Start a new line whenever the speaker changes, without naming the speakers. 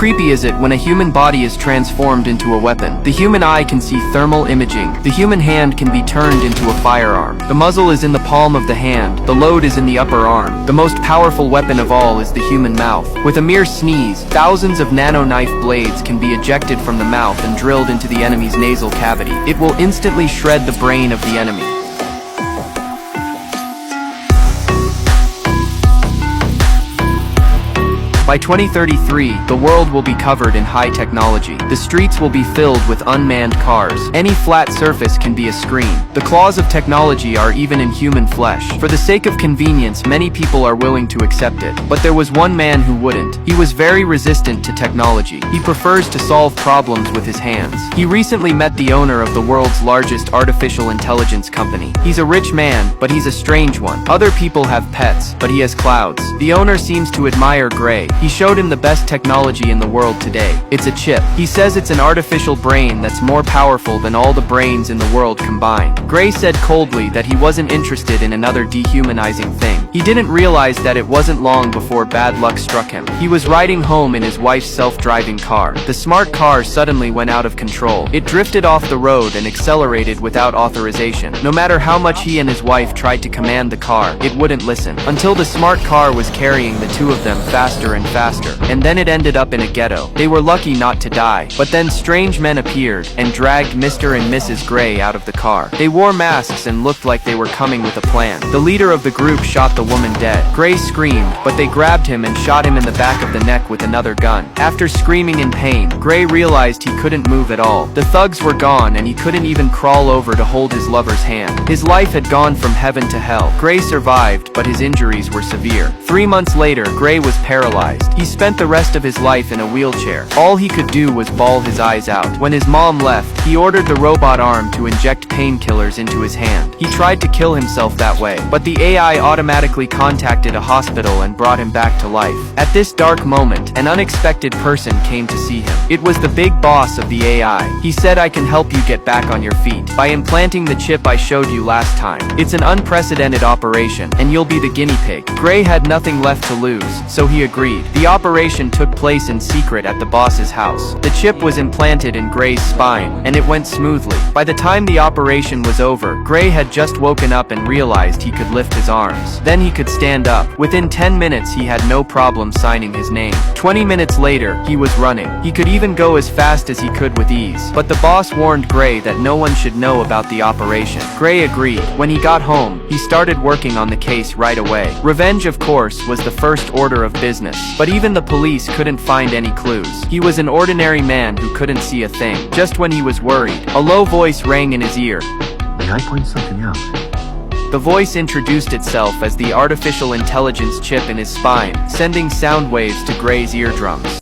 creepy is it when a human body is transformed into a weapon? The human eye can see thermal imaging. The human hand can be turned into a firearm. The muzzle is in the palm of the hand. The load is in the upper arm. The most powerful weapon of all is the human mouth. With a mere sneeze, thousands of nano-knife blades can be ejected from the mouth and drilled into the enemy's nasal cavity. It will instantly shred the brain of the enemy. By 2033, the world will be covered in high technology. The streets will be filled with unmanned cars. Any flat surface can be a screen. The claws of technology are even in human flesh. For the sake of convenience, many people are willing to accept it. But there was one man who wouldn't. He was very resistant to technology. He prefers to solve problems with his hands. He recently met the owner of the world's largest artificial intelligence company. He's a rich man, but he's a strange one. Other people have pets, but he has clouds. The owner seems to admire Gray. He showed him the best technology in the world today. It's a chip. He says it's an artificial brain that's more powerful than all the brains in the world combined. Gray said coldly that he wasn't interested in another dehumanizing thing. He didn't realize that it wasn't long before bad luck struck him. He was riding home in his wife's self-driving car. The smart car suddenly went out of control. It drifted off the road and accelerated without authorization. No matter how much he and his wife tried to command the car, it wouldn't listen. Until the smart car was carrying the two of them faster and faster, and then it ended up in a ghetto. They were lucky not to die, but then strange men appeared and dragged Mr. and Mrs. Gray out of the car. They wore masks and looked like they were coming with a plan. The leader of the group shot the woman dead. Gray screamed, but they grabbed him and shot him in the back of the neck with another gun. After screaming in pain, Gray realized he couldn't move at all. The thugs were gone and he couldn't even crawl over to hold his lover's hand. His life had gone from heaven to hell. Gray survived, but his injuries were severe. 3 months later, Gray was paralyzed. He spent the rest of his life in a wheelchair. All he could do was bawl his eyes out. When his mom left, he ordered the robot arm to inject painkillers into his hand. He tried to kill himself that way, but the AI automatically contacted a hospital and brought him back to life. At this dark moment, an unexpected person came to see him. It was the big boss of the AI. He said, "I can help you get back on your feet by implanting the chip I showed you last time. It's an unprecedented operation, and you'll be the guinea pig." Gray had nothing left to lose, so he agreed. The operation took place in secret at the boss's house. The chip was implanted in Gray's spine, and it went smoothly. By the time the operation was over, Gray had just woken up and realized he could lift his arms. Then he could stand up. Within 10 minutes he had no problem signing his name. 20 minutes later, he was running. He could even go as fast as he could with ease. But the boss warned Gray that no one should know about the operation. Gray agreed. When he got home, he started working on the case right away. Revenge, of course, was the first order of business. But even the police couldn't find any clues. He was an ordinary man who couldn't see a thing. Just when he was worried, a low voice rang in his ear.
May I point something out?
The voice introduced itself as the artificial intelligence chip in his spine, sending sound waves to Gray's eardrums.